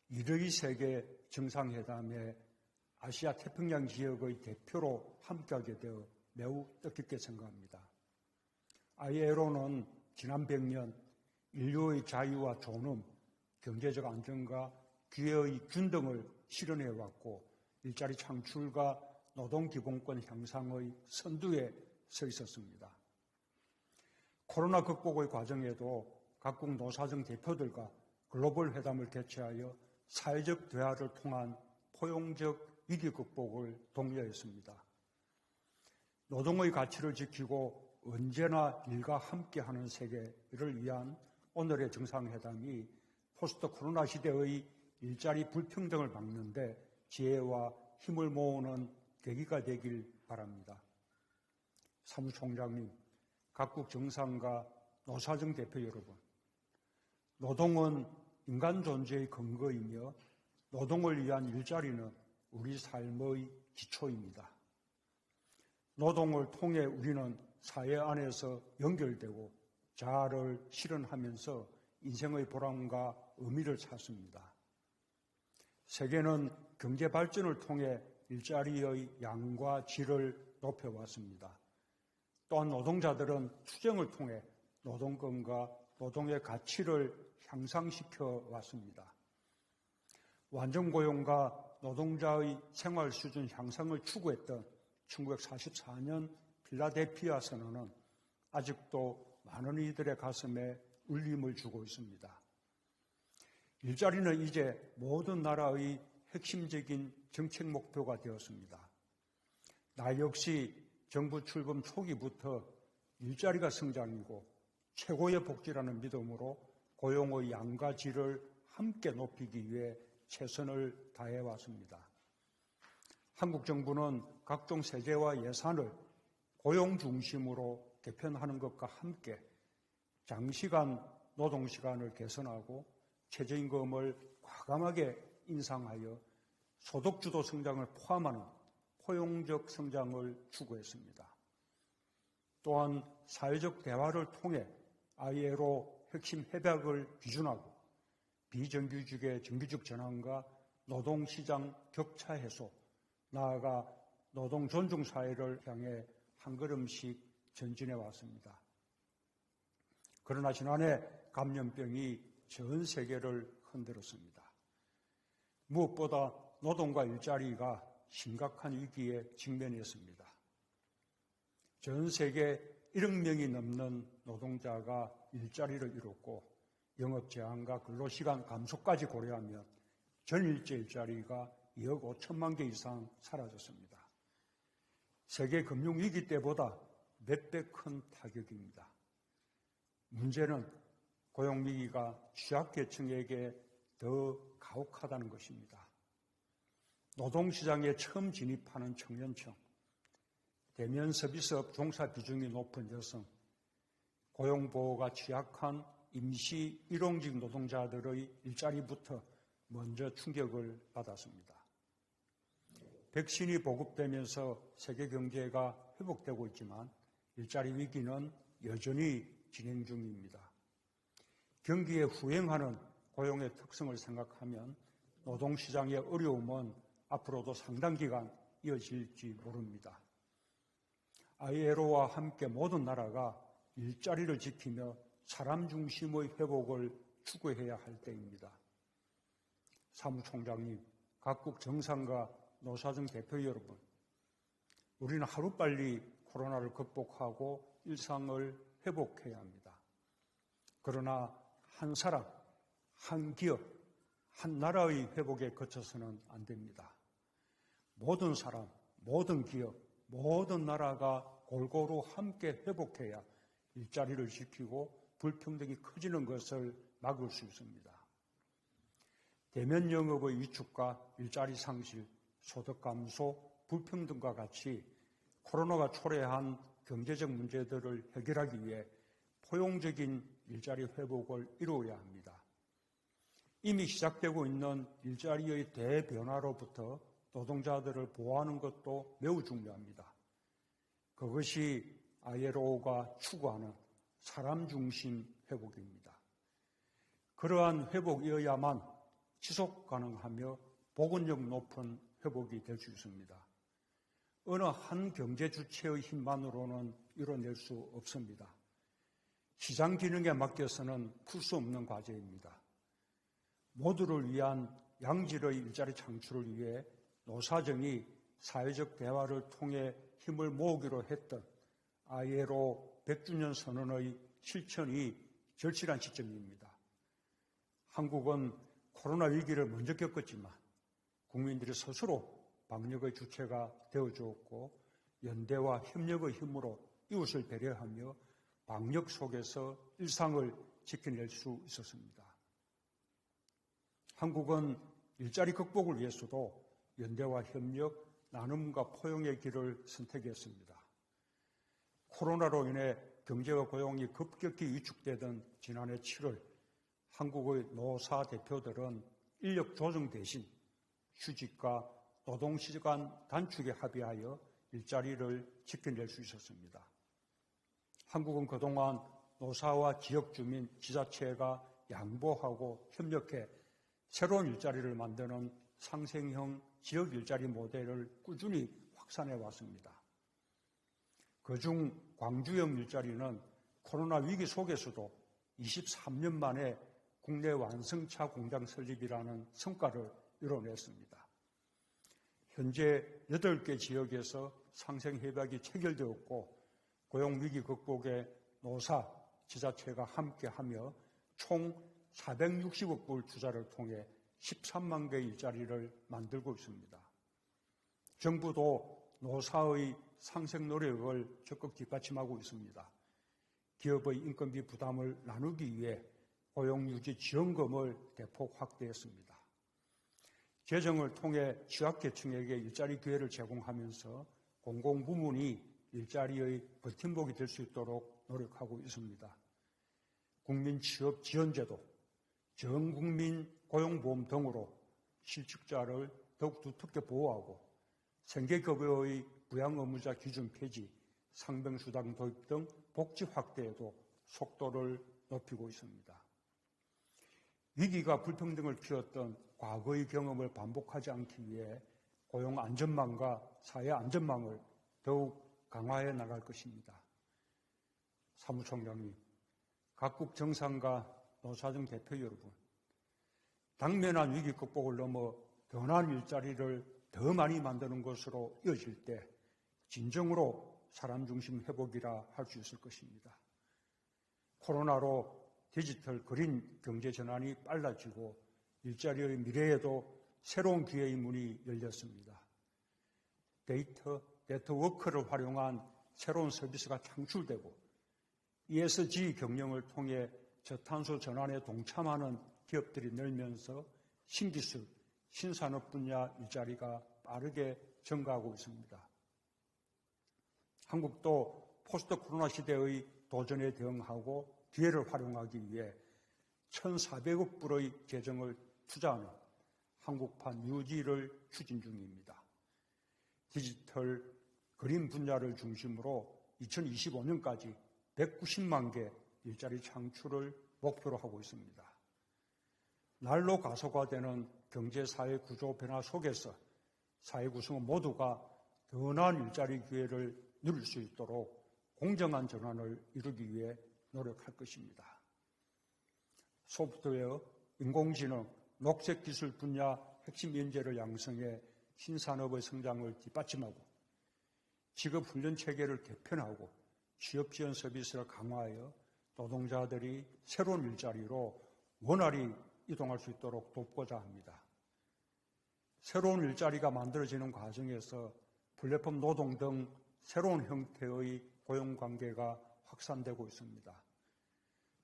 1의 세계 정상회담에 아시아 태평양 지역의 대표로 함께하게 되어 매우 뜻깊게 생각합니다. ILO는 지난 100년 인류의 자유와 존엄, 경제적 안정과 기회의 균등을 실현해왔고 일자리 창출과 노동기본권 향상의 선두에 서 있었습니다. 코로나 극복의 과정에도 각국 노사정 대표들과 글로벌 회담을 개최하여 사회적 대화를 통한 포용적 위기 극복을 독려했습니다. 노동의 가치를 지키고 언제나 일과 함께하는 세계를 위한 오늘의 정상회담이 포스트 코로나 시대의 일자리 불평등을 막는 데 지혜와 힘을 모으는 계기가 되길 바랍니다. 사무총장님, 각국 정상과 노사정 대표 여러분, 노동은 인간 존재의 근거이며 노동을 위한 일자리는 우리 삶의 기초입니다. 노동을 통해 우리는 사회 안에서 연결되고 자아를 실현하면서 인생의 보람과 의미를 찾습니다. 세계는 경제 발전을 통해 일자리의 양과 질을 높여왔습니다. 또한 노동자들은 투쟁을 통해 노동권과 노동의 가치를 향상시켜 왔습니다. 완전고용과 노동자의 생활 수준 향상을 추구했던 1944년 필라델피아 선언은 아직도 많은 이들의 가슴에 울림을 주고 있습니다. 일자리는 이제 모든 나라의 핵심적인 정책 목표가 되었습니다. 나 역시 정부 출범 초기부터 일자리가 성장이고 최고의 복지라는 믿음으로 고용의 양과 질을 함께 높이기 위해 최선을 다해왔습니다. 한국 정부는 각종 세제와 예산을 고용 중심으로 개편하는 것과 함께 장시간 노동시간을 개선하고 최저임금을 과감하게 인상하여 소득주도 성장을 포함하는 포용적 성장을 추구했습니다. 또한 사회적 대화를 통해 ILO 핵심 협약을 비준하고 비정규직의 정규직 전환과 노동시장 격차 해소, 나아가 노동 존중 사회를 향해 한 걸음씩 전진해 왔습니다. 그러나 지난해 감염병이 전 세계를 흔들었습니다. 무엇보다 노동과 일자리가 심각한 위기에 직면했습니다. 전 세계 1억 명이 넘는 노동자가 일자리를 잃었고 영업 제한과 근로시간 감소까지 고려하면 전일제 일자리가 2억 5천만 개 이상 사라졌습니다. 세계 금융위기 때보다 몇 배 큰 타격입니다. 문제는 고용위기가 취약계층에게 더 가혹하다는 것입니다. 노동시장에 처음 진입하는 청년층, 대면 서비스업 종사 비중이 높은 여성, 고용보호가 취약한 임시 일용직 노동자들의 일자리부터 먼저 충격을 받았습니다. 백신이 보급되면서 세계 경제가 회복되고 있지만 일자리 위기는 여전히 진행 중입니다. 경기에 후행하는 고용의 특성을 생각하면 노동시장의 어려움은 앞으로도 상당 기간 이어질지 모릅니다. ILO와 함께 모든 나라가 일자리를 지키며 사람 중심의 회복을 추구해야 할 때입니다. 사무총장님, 각국 정상과 노사정 대표 여러분, 우리는 하루빨리 코로나를 극복하고 일상을 회복해야 합니다. 그러나 한 사람, 한 기업, 한 나라의 회복에 그쳐서는 안 됩니다. 모든 사람, 모든 기업, 모든 나라가 골고루 함께 회복해야 일자리를 지키고 불평등이 커지는 것을 막을 수 있습니다. 대면 영업의 위축과 일자리 상실, 소득 감소, 불평등과 같이 코로나가 초래한 경제적 문제들을 해결하기 위해 포용적인 일자리 회복을 이루어야 합니다. 이미 시작되고 있는 일자리의 대변화로부터 노동자들을 보호하는 것도 매우 중요합니다. 그것이 ILO가 추구하는 사람 중심 회복입니다. 그러한 회복이어야만 지속 가능하며 복원력 높은 회복이 될 수 있습니다. 어느 한 경제 주체의 힘만으로는 이뤄낼 수 없습니다. 시장 기능에 맡겨서는 풀 수 없는 과제입니다. 모두를 위한 양질의 일자리 창출을 위해 노사정이 사회적 대화를 통해 힘을 모으기로 했던 ILO 100주년 선언의 실천이 절실한 시점입니다. 한국은 코로나 위기를 먼저 겪었지만 국민들이 스스로 방역의 주체가 되어주었고 연대와 협력의 힘으로 이웃을 배려하며 방역 속에서 일상을 지켜낼 수 있었습니다. 한국은 일자리 극복을 위해서도 연대와 협력, 나눔과 포용의 길을 선택했습니다. 코로나로 인해 경제와 고용이 급격히 위축되던 지난해 7월 한국의 노사 대표들은 인력 조정 대신 휴직과 노동시간 단축에 합의하여 일자리를 지켜낼 수 있었습니다. 한국은 그동안 노사와 지역주민, 지자체가 양보하고 협력해 새로운 일자리를 만드는 상생형 지역 일자리 모델을 꾸준히 확산해 왔습니다. 그중 광주형 일자리는 코로나 위기 속에서도 23년 만에 국내 완성차 공장 설립이라는 성과를 이뤄냈습니다. 현재 8개 지역에서 상생협약이 체결되었고 고용위기 극복에 노사, 지자체가 함께하며 총 460억 불 투자를 통해 13만 개의 일자리를 만들고 있습니다. 정부도 노사의 상생 노력을 적극 뒷받침하고 있습니다. 기업의 인건비 부담을 나누기 위해 고용유지 지원금을 대폭 확대했습니다. 재정을 통해 취약계층에게 일자리 기회를 제공하면서 공공부문이 일자리의 버팀목이 될 수 있도록 노력하고 있습니다. 국민취업지원제도, 전국민 고용보험 등으로 실직자를 더욱 두텁게 보호하고 생계급여의 부양의무자 기준 폐지, 상병수당 도입 등 복지 확대에도 속도를 높이고 있습니다. 위기가 불평등을 키웠던 과거의 경험을 반복하지 않기 위해 고용 안전망과 사회 안전망을 더욱 강화해 나갈 것입니다. 사무총장님, 각국 정상과 노사정 대표 여러분, 당면한 위기 극복을 넘어 더 나은 일자리를 더 많이 만드는 것으로 이어질 때 진정으로 사람 중심 회복이라 할 수 있을 것입니다. 코로나로 디지털 그린 경제 전환이 빨라지고 일자리의 미래에도 새로운 기회의 문이 열렸습니다. 데이터, 네트워크를 활용한 새로운 서비스가 창출되고 ESG 경영을 통해 저탄소 전환에 동참하는 기업들이 늘면서 신기술, 신산업 분야 일자리가 빠르게 증가하고 있습니다. 한국도 포스트 코로나 시대의 도전에 대응하고 기회를 활용하기 위해 1,400억 불의 재정을 투자하는 한국판 유지를 추진 중입니다. 디지털 그린 분야를 중심으로 2025년까지 190만 개 일자리 창출을 목표로 하고 있습니다. 날로 가속화되는 경제사회 구조 변화 속에서 사회 구성원 모두가 더 나은 일자리 기회를 누릴 수 있도록 공정한 전환을 이루기 위해 노력할 것입니다. 소프트웨어, 인공지능, 녹색기술 분야 핵심 인재를 양성해 신산업의 성장을 뒷받침하고 직업훈련 체계를 개편하고 취업지원 서비스를 강화하여 노동자들이 새로운 일자리로 원활히 이동할 수 있도록 돕고자 합니다. 새로운 일자리가 만들어지는 과정에서 플랫폼 노동 등 새로운 형태의 고용관계가 확산되고 있습니다.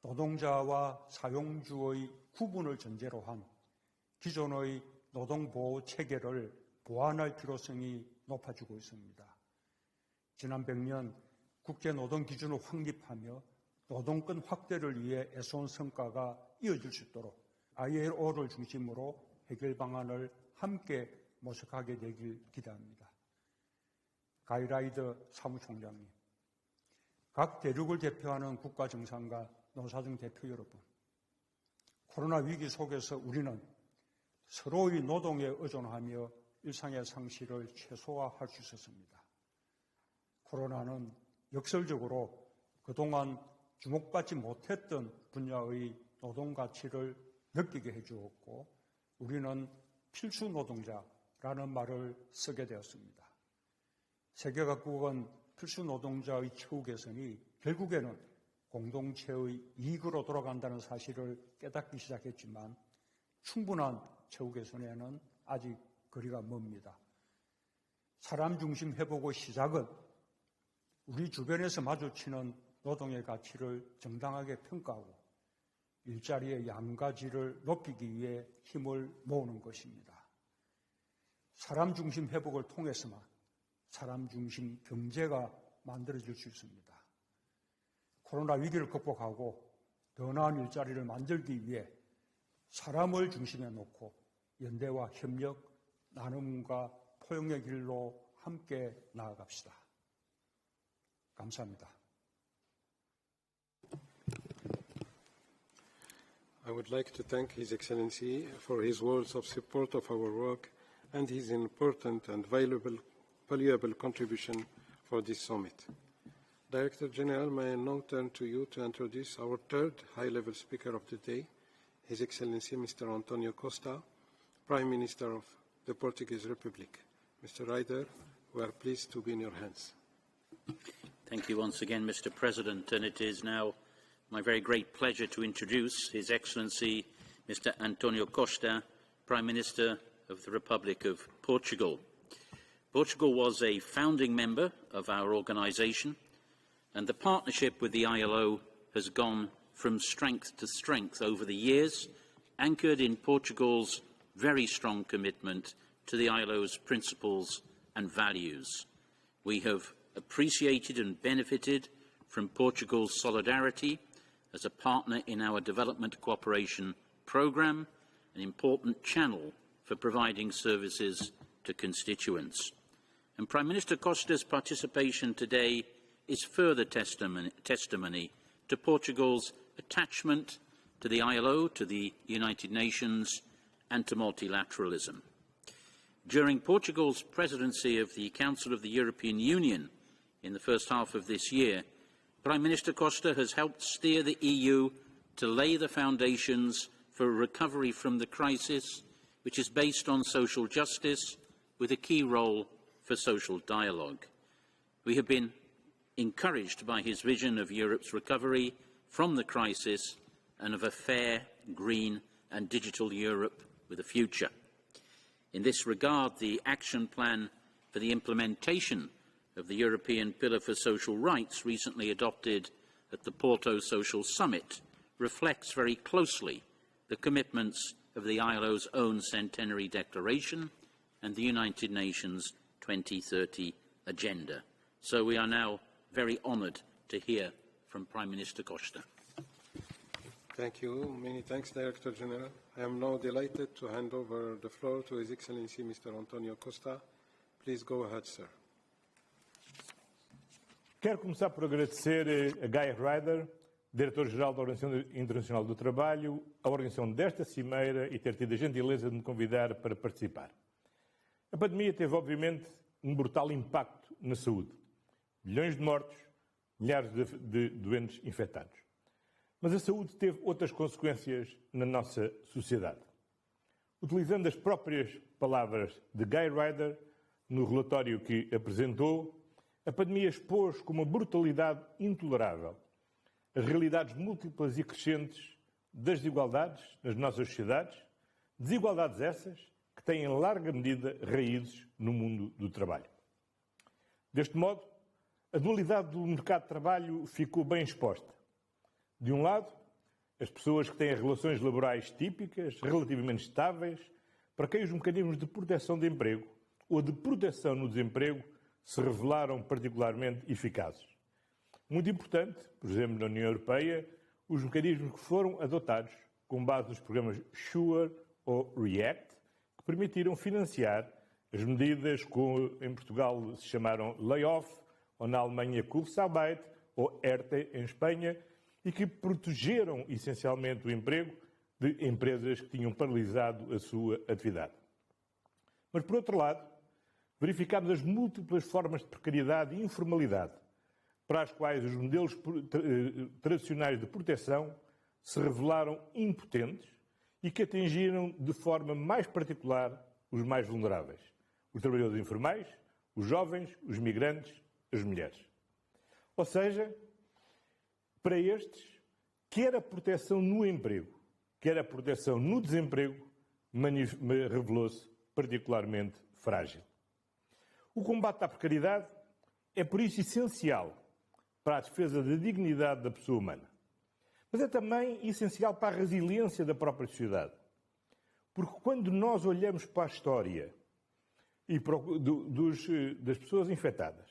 노동자와 사용주의 구분을 전제로 한 기존의 노동보호 체계를 보완할 필요성이 높아지고 있습니다. 지난 100년 국제노동기준을 확립하며 노동권 확대를 위해 애써온 성과가 이어질 수 있도록 ILO를 중심으로 해결 방안을 함께 모색하게 되길 기대합니다. 가이라이더 사무총장님, 각 대륙을 대표하는 국가정상과 노사정 대표 여러분, 코로나 위기 속에서 우리는 서로의 노동에 의존하며 일상의 상실을 최소화할 수 있었습니다. 코로나는 역설적으로 그동안 주목받지 못했던 분야의 노동 가치를 느끼게 해주었고 우리는 필수 노동자라는 말을 쓰게 되었습니다. 세계 각국은 필수 노동자의 처우 개선이 결국에는 공동체의 이익으로 돌아간다는 사실을 깨닫기 시작했지만 충분한 처우 개선에는 아직 거리가 멉니다. 사람 중심 회복의 시작은 우리 주변에서 마주치는 노동의 가치를 정당하게 평가하고 일자리의 양가질을 높이기 위해 힘을 모으는 것입니다. 사람 중심 회복을 통해서만 사람 중심 경제가 만들어질 수 있습니다. 코로나 위기를 극복하고 더 나은 일자리를 만들기 위해 사람을 중심에 놓고 연대와 협력, 나눔과 포용의 길로 함께 나아갑시다. 감사합니다. I would like to thank His Excellency for his words of support of our work and his important and valuable contribution for this summit. Director General, may I now turn to you to introduce our third high-level speaker of the day, His Excellency Mr. Antonio Costa, Prime Minister of the Portuguese Republic. Mr. Ryder, we are pleased to be in your hands. Thank you once again, Mr. President, and it is now my very great pleasure to introduce His Excellency Mr. Antonio Costa, Prime Minister of the Republic of Portugal. Portugal was a founding member of our organisation, and the partnership with the ILO has gone from strength to strength over the years, anchored in Portugal's very strong commitment to the ILO's principles and values. We have appreciated and benefited from Portugal's solidarity as a partner in our development cooperation programme, an important channel for providing services to constituents. And Prime Minister Costa's participation today is further testimony to Portugal's attachment to the ILO, to the United Nations, and to multilateralism. During Portugal's presidency of the Council of the European Union in the first half of this year, Prime Minister Costa has helped steer the EU to lay the foundations for a recovery from the crisis, which is based on social justice, with a key role for social dialogue. We have been encouraged by his vision of Europe's recovery from the crisis and of a fair, green and digital Europe with a future. In this regard, the action plan for the implementation of the European Pillar for Social Rights, recently adopted at the Porto Social Summit, reflects very closely the commitments of the ILO's own Centenary Declaration and the United Nations 2030 Agenda. So we are now very honoured to hear from Prime Minister Costa. Thank you. Many thanks, Director General. I am now delighted to hand over the floor to His Excellency Mr. Antonio Costa. Please go ahead, sir. Quero começar por agradecer a Guy Ryder, Diretor-Geral da Organização Internacional do Trabalho, a organização desta cimeira e ter tido a gentileza de me convidar para participar. A pandemia teve, obviamente, um brutal impacto na saúde. Milhões de mortos, milhares de doentes infectados. Mas a saúde teve outras consequências na nossa sociedade. Utilizando as próprias palavras de Guy Ryder, no relatório que apresentou, a pandemia expôs com uma brutalidade intolerável as realidades múltiplas e crescentes das desigualdades nas nossas sociedades, desigualdades essas que têm em larga medida raízes no mundo do trabalho. Deste modo, a dualidade do mercado de trabalho ficou bem exposta. De um lado, as pessoas que têm relações laborais típicas, relativamente estáveis, para quem os mecanismos de proteção de emprego ou de proteção no desemprego se revelaram particularmente eficazes. Muito importante, por exemplo, na União Europeia, os mecanismos que foram adotados com base nos programas SURE ou REACT, que permitiram financiar as medidas que em Portugal se chamaram Layoff, ou na Alemanha Kurzarbeit, ou ERTE em Espanha, e que protegeram essencialmente o emprego de empresas que tinham paralisado a sua atividade. Mas, por outro lado, verificámos as múltiplas formas de precariedade e informalidade para as quais os modelos tradicionais de proteção se revelaram impotentes e que atingiram de forma mais particular os mais vulneráveis, os trabalhadores informais, os jovens, os migrantes, as mulheres. Ou seja, para estes, quer a proteção no emprego, quer a proteção no desemprego, revelou-se particularmente frágil. O combate à precariedade é, por isso, essencial para a defesa da dignidade da pessoa humana. Mas é também essencial para a resiliência da própria sociedade. Porque quando nós olhamos para a história e das pessoas infectadas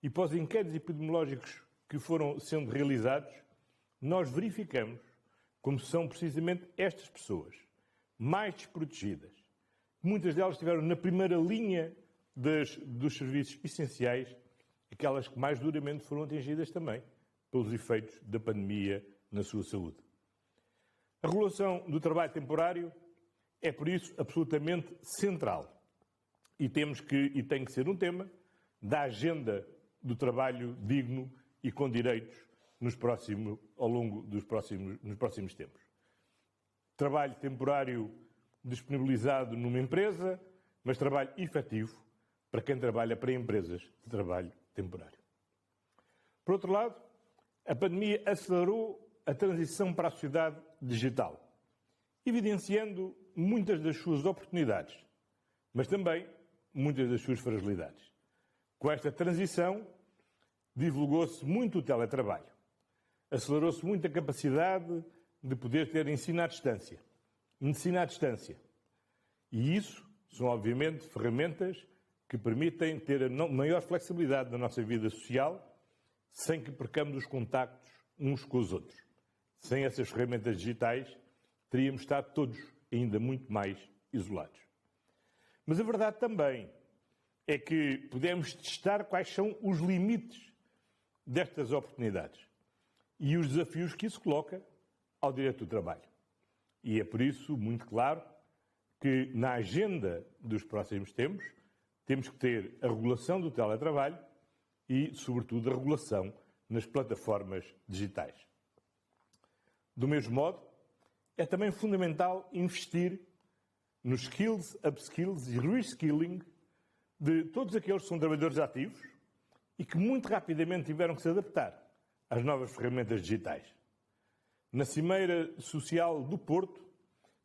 e para os inquéritos epidemiológicos que foram sendo realizados, nós verificamos como são precisamente estas pessoas mais desprotegidas. Muitas delas estiveram na primeira linha dos serviços essenciais, aquelas que mais duramente foram atingidas também pelos efeitos da pandemia na sua saúde. A regulação do trabalho temporário é, por isso, absolutamente central e tem que ser um tema da agenda do trabalho digno e com direitos nos próximos tempos. Trabalho temporário disponibilizado numa empresa, mas trabalho efetivo para quem trabalha para empresas de trabalho temporário. Por outro lado, a pandemia acelerou a transição para a sociedade digital, evidenciando muitas das suas oportunidades, mas também muitas das suas fragilidades. Com esta transição, divulgou-se muito o teletrabalho, acelerou-se muito a capacidade de poder ter ensino à distância, medicina à distância. E isso são, obviamente, ferramentas que permitem ter a maior flexibilidade na nossa vida social, sem que percamos os contactos uns com os outros. Sem essas ferramentas digitais, teríamos estado todos ainda muito mais isolados. Mas a verdade também é que podemos testar quais são os limites destas oportunidades e os desafios que isso coloca ao direito do trabalho. E é por isso muito claro que na agenda dos próximos tempos temos que ter a regulação do teletrabalho e, sobretudo, a regulação nas plataformas digitais. Do mesmo modo, é também fundamental investir nos skills, upskills e reskilling de todos aqueles que são trabalhadores ativos e que muito rapidamente tiveram que se adaptar às novas ferramentas digitais. Na Cimeira Social do Porto,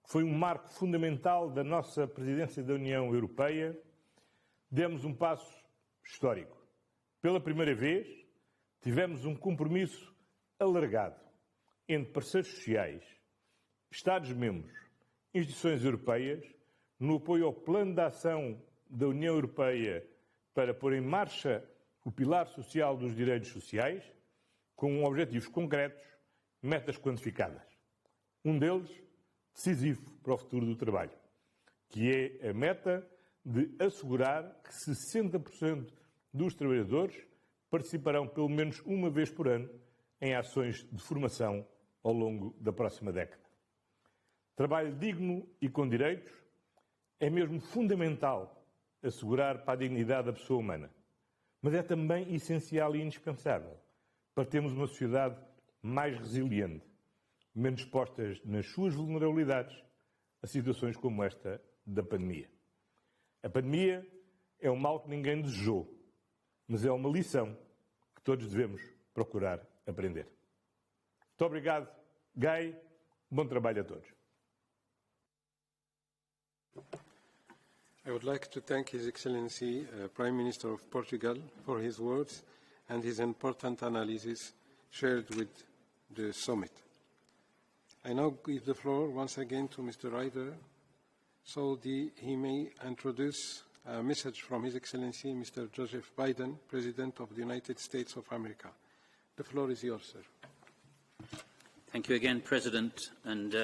que foi um marco fundamental da nossa presidência da União Europeia, demos um passo histórico. Pela primeira vez, tivemos um compromisso alargado entre parceiros sociais, Estados-membros, instituições europeias, no apoio ao Plano de Ação da União Europeia para pôr em marcha o pilar social dos direitos sociais, com objetivos concretos, metas quantificadas. Um deles, decisivo para o futuro do trabalho, que é a meta de assegurar que 60% dos trabalhadores participarão pelo menos uma vez por ano em ações de formação ao longo da próxima década. Trabalho digno e com direitos é mesmo fundamental assegurar para a dignidade da pessoa humana, mas é também essencial e indispensável para termos uma sociedade mais resiliente, menos expostas nas suas vulnerabilidades a situações como esta da pandemia. A pandemia é um mal que ninguém desejou, mas é uma lição que todos devemos procurar aprender. Muito obrigado, Guy. Bom trabalho a todos. I would like to thank His Excellency, Prime Minister of Portugal, for his words and his important analysis shared with the summit. I now give the floor once again to Mr. Ryder so he may introduce a message from His Excellency, Mr. Joseph Biden, President of the United States of America. The floor is yours, sir. Thank you again, President, and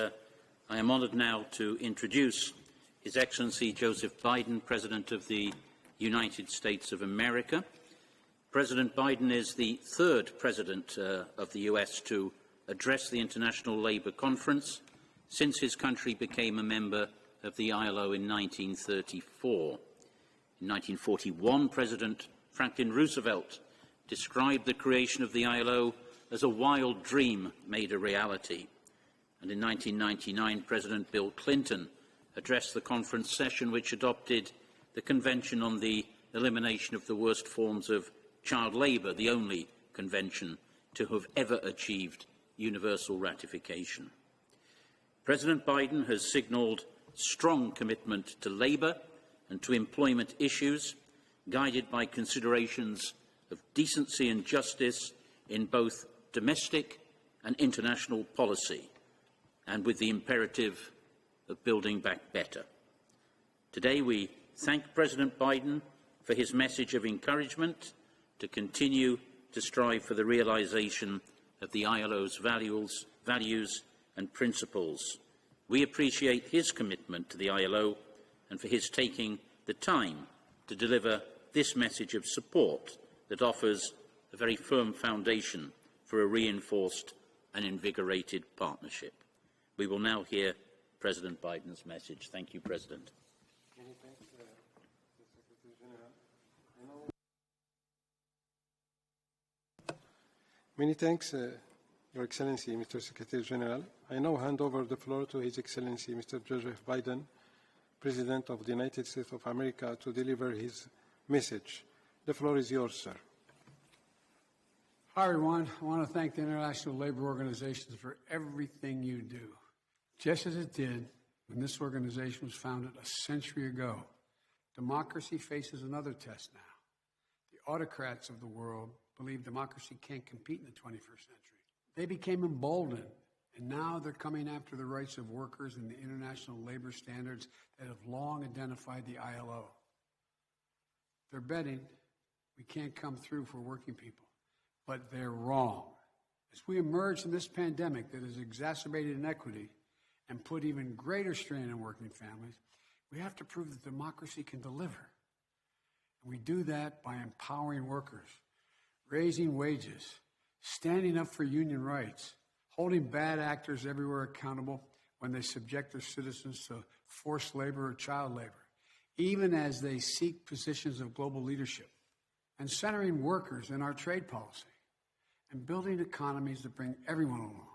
I am honoured now to introduce His Excellency Joseph Biden, President of the United States of America. President Biden is the third President of the US to address the International Labour Conference since his country became a member of the ILO in 1934. In 1941, President Franklin Roosevelt described the creation of the ILO as a wild dream made a reality. And in 1999, President Bill Clinton addressed the conference session which adopted the Convention on the Elimination of the Worst Forms of Child Labour, the only convention to have ever achieved universal ratification. President Biden has signalled strong commitment to labour and to employment issues, guided by considerations of decency and justice in both domestic and international policy, and with the imperative of building back better. Today we thank President Biden for his message of encouragement to continue to strive for the realisation of the ILO's values and principles. We appreciate his commitment to the ILO and for his taking the time to deliver this message of support that offers a very firm foundation for a reinforced and invigorated partnership. We will now hear President Biden's message. Thank you, President. Many thanks, Mr. Secretary General. Many thanks, Your Excellency, Mr. Secretary General. I now hand over the floor to His Excellency, Mr. Joseph Biden, President of the United States of America, to deliver his message. The floor is yours, sir. Hi, everyone. I want to thank the International Labor Organization for everything you do, just as it did when this organization was founded a century ago. Democracy faces another test now. The autocrats of the world believe democracy can't compete in the 21st century. They became emboldened, and now they're coming after the rights of workers and the international labor standards that have long identified the ILO. They're betting we can't come through for working people, but they're wrong. As we emerge from this pandemic that has exacerbated inequity and put even greater strain on working families, we have to prove that democracy can deliver. And we do that by empowering workers, raising wages, standing up for union rights, holding bad actors everywhere accountable when they subject their citizens to forced labor or child labor, even as they seek positions of global leadership, and centering workers in our trade policy, and building economies that bring everyone along.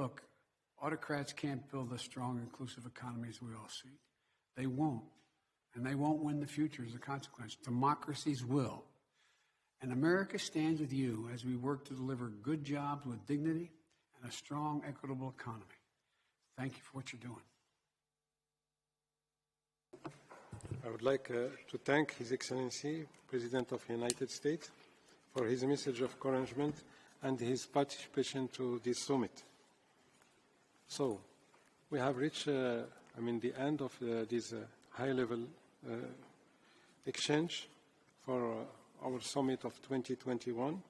Look, autocrats can't build the strong, inclusive economies we all seek. They won't. And they won't win the future as a consequence. Democracies will. And America stands with you as we work to deliver good jobs with dignity and a strong, equitable economy. Thank you for what you're doing. I would like to thank His Excellency, President of the United States, for his message of encouragement and his participation to this summit. So, we have reached, the end of this high-level exchange for our summit of 2021.